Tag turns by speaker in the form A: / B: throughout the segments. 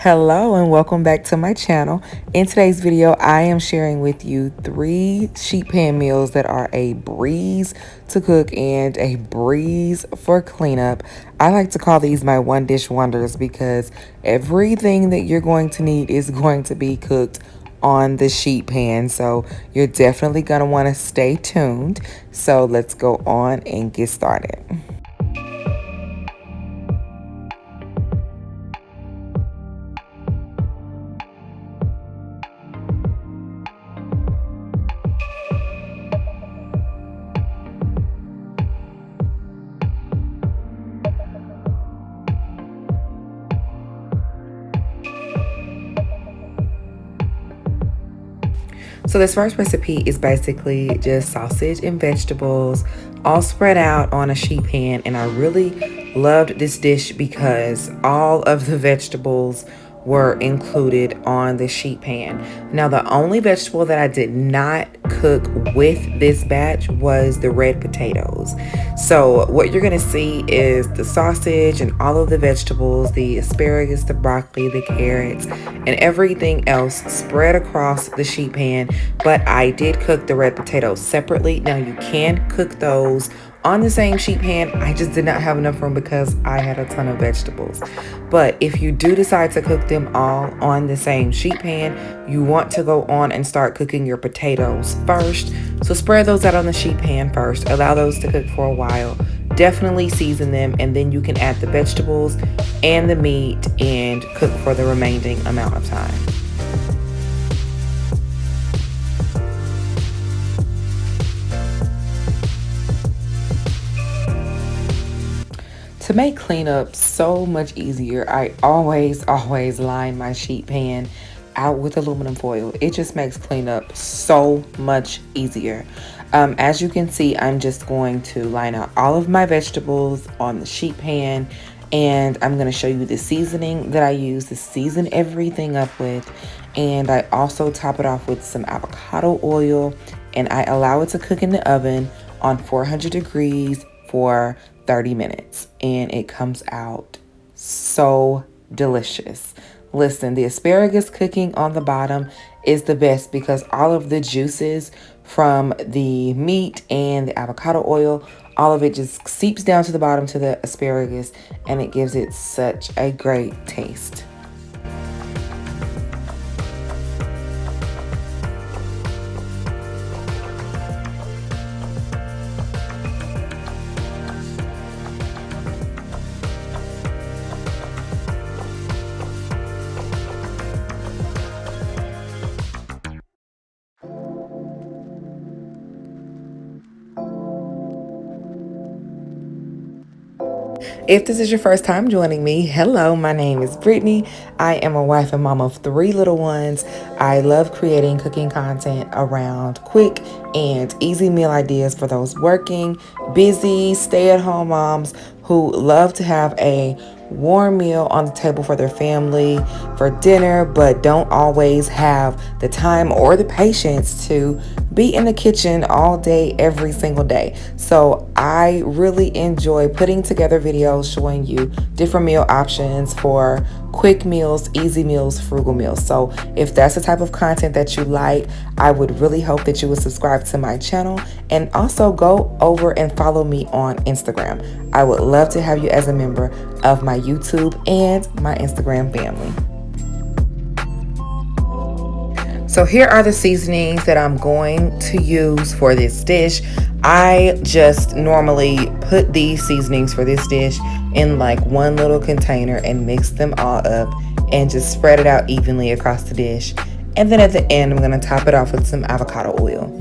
A: Hello and welcome back to my channel. In today's video, I am sharing with you 3 sheet pan meals that are a breeze to cook and a breeze for cleanup. I like to call these my one dish wonders because everything that you're going to need is going to be cooked on the sheet pan. So you're definitely going to want to stay tuned. So let's go on and get started. So this first recipe is basically just sausage and vegetables all spread out on a sheet pan, and I really loved this dish because all of the vegetables were included on the sheet pan. Now the only vegetable that I did not cook with this batch was the red potatoes. So what you're gonna see is the sausage and all of the vegetables, the asparagus, the broccoli, the carrots, and everything else spread across the sheet pan. But I did cook the red potatoes separately. Now you can cook those on the same sheet pan. I just did not have enough room because I had a ton of vegetables. But if you do decide to cook them all on the same sheet pan, you want to go on and start cooking your potatoes first. So spread those out on the sheet pan first, allow those to cook for a while, definitely season them, and then you can add the vegetables and the meat and cook for the remaining amount of time. To make cleanup so much easier, I always line my sheet pan out with aluminum foil. It just makes cleanup so much easier. As you can see, I'm just going to line out all of my vegetables on the sheet pan, and I'm going to show you the seasoning that I use to season everything up with. And I also top it off with some avocado oil, and I allow it to cook in the oven on 400 degrees for 30 minutes, and it comes out so delicious. Listen, the asparagus cooking on the bottom is the best because all of the juices from the meat and the avocado oil, all of it just seeps down to the bottom to the asparagus, and it gives it such a great taste. If this is your first time joining me, hello, my name is Brittany. I am a wife and mom of 3 little ones. I love creating cooking content around quick and easy meal ideas for those working, busy, stay-at-home moms who love to have a warm meal on the table for their family for dinner, but don't always have the time or the patience to be in the kitchen all day, every single day. So I really enjoy putting together videos showing you different meal options for quick meals, easy meals, frugal meals. So if that's the type of content that you like, I would really hope that you would subscribe to my channel and also go over and follow me on Instagram. I would love to have you as a member of my YouTube and my Instagram family. So here are the seasonings that I'm going to use for this dish. I just normally put these seasonings for this dish in like one little container and mix them all up and just spread it out evenly across the dish. And then at the end, I'm going to top it off with some avocado oil.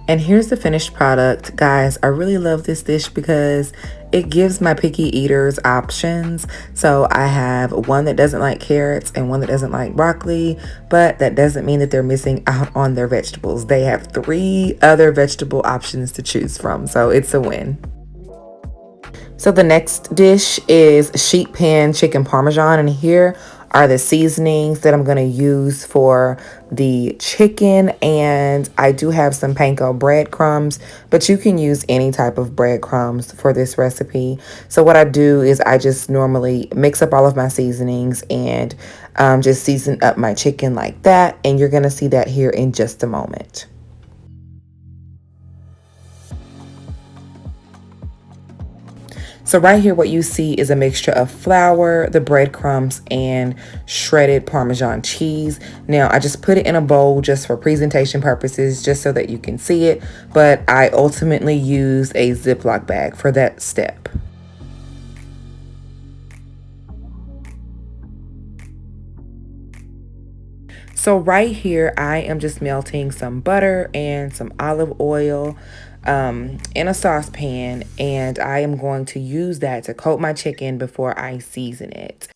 A: And here's the finished product. Guys, I really love this dish because it gives my picky eaters options. So I have one that doesn't like carrots and one that doesn't like broccoli, but that doesn't mean that they're missing out on their vegetables. They have 3 other vegetable options to choose from, so it's a win. So the next dish is Sheetpan chicken Parmesan, and here are the seasonings that I'm going to use for the chicken. And I do have some Panko breadcrumbs, but you can use any type of breadcrumbs for this recipe. So what I do is I just normally mix up all of my seasonings and just season up my chicken like that. And you're going to see that here in just a moment. So right here, what you see is a mixture of flour, the breadcrumbs, and shredded Parmesan cheese. Now, I just put it in a bowl just for presentation purposes, just so that you can see it. But I ultimately use a Ziploc bag for that step. So right here, I am just melting some butter and some olive oil in a saucepan, and I am going to use that to coat my chicken before I season it.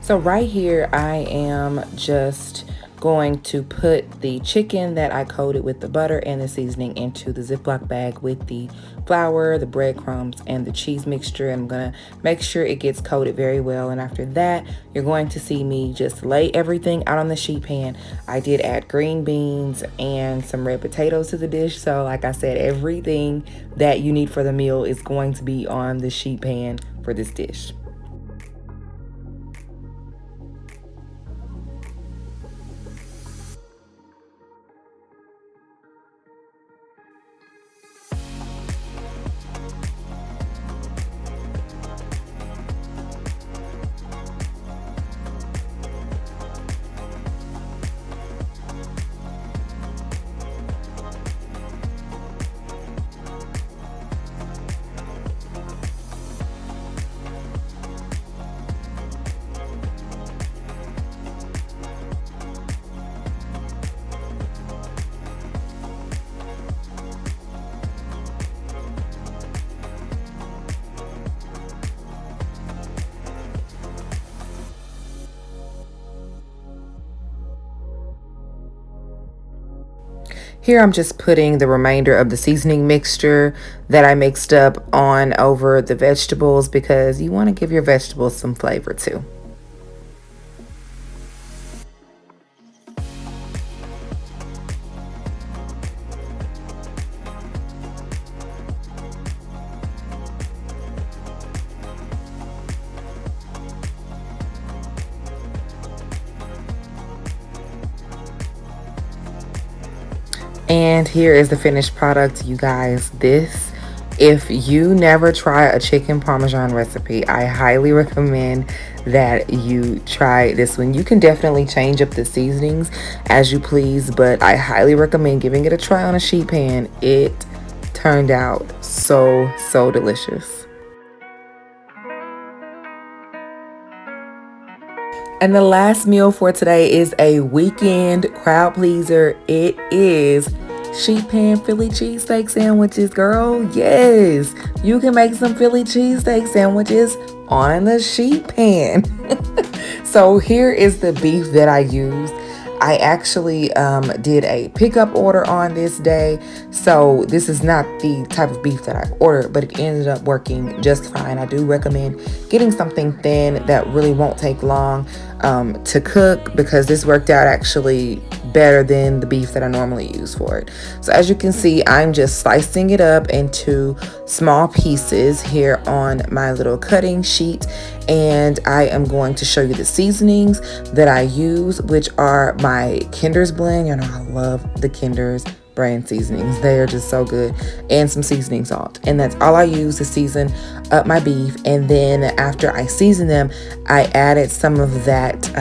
A: So right here, I am just going to put the chicken that I coated with the butter and the seasoning into the Ziploc bag with the flour, the breadcrumbs, and the cheese mixture. I'm gonna make sure it gets coated very well. And after that, you're going to see me just lay everything out on the sheet pan. I did add green beans and some red potatoes to the dish. So like I said, everything that you need for the meal is going to be on the sheet pan for this dish. Here I'm just putting the remainder of the seasoning mixture that I mixed up on over the vegetables because you want to give your vegetables some flavor too. And here is the finished product, you guys. This, if you never try a chicken Parmesan recipe, I highly recommend that you try this one. You can definitely change up the seasonings as you please, but I highly recommend giving it a try on a sheet pan. It turned out so delicious. And the last meal for today is a weekend crowd pleaser. It is Sheetpan Philly cheesesteak sandwiches, girl. Yes, you can make some Philly cheesesteak sandwiches on the sheet pan. So here is the beef that I used. I actually did a pickup order on this day, so this is not the type of beef that I ordered, but it ended up working just fine. I do recommend getting something thin that really won't take long to cook, because this worked out actually better than the beef that I normally use for it. So as you can see, I'm just slicing it up into small pieces here on my little cutting sheet, and I am going to show you the seasonings that I use, which are my Kinder's blend. You know, I love the Kinder's brand seasonings. They are just so good. And some seasoning salt. And that's all I use to season up my beef. And then after I season them, I added some of that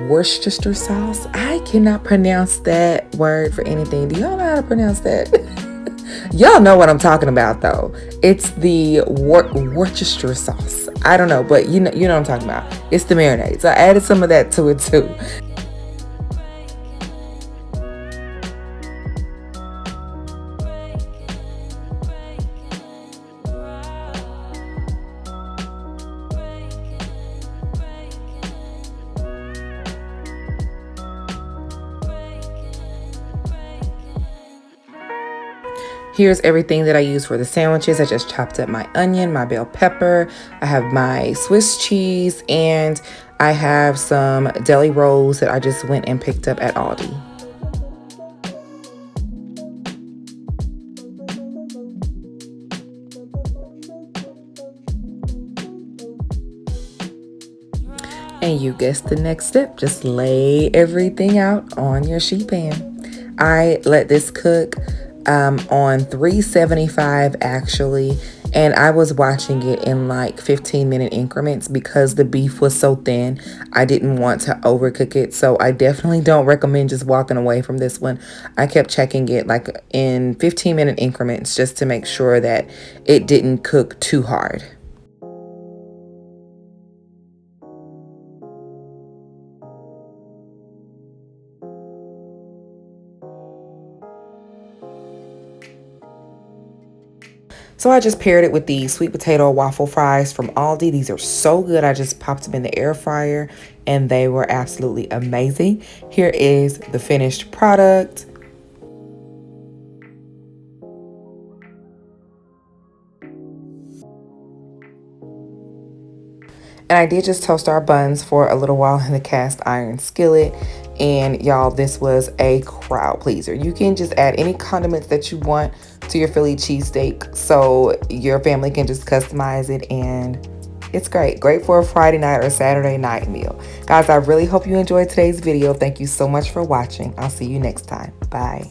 A: Worcestershire sauce. I cannot pronounce that word for anything. Do y'all know how to pronounce that? Y'all know what I'm talking about though. It's the Worcestershire sauce. I don't know, but you know what I'm talking about. It's the marinade. So I added some of that to it too. Here's everything that I use for the sandwiches. I just chopped up my onion, my bell pepper. I have my Swiss cheese, and I have some deli rolls that I just went and picked up at Aldi. And you guessed the next step. Just lay everything out on your sheet pan. I let this cook on 375 actually, and I was watching it in like 15-minute increments because the beef was so thin. I didn't want to overcook it, so I definitely don't recommend just walking away from this one. I kept checking it like in 15-minute increments just to make sure that it didn't cook too hard. So I just paired it with the sweet potato waffle fries from Aldi. These are so good. I just popped them in the air fryer and they were absolutely amazing. Here is the finished product. And I did just toast our buns for a little while in the cast iron skillet. And y'all, this was a crowd pleaser. You can just add any condiments that you want to your Philly cheesesteak so your family can just customize it, and it's great. Great for a Friday night or Saturday night meal. Guys, I really hope you enjoyed today's video. Thank you so much for watching. I'll see you next time. Bye.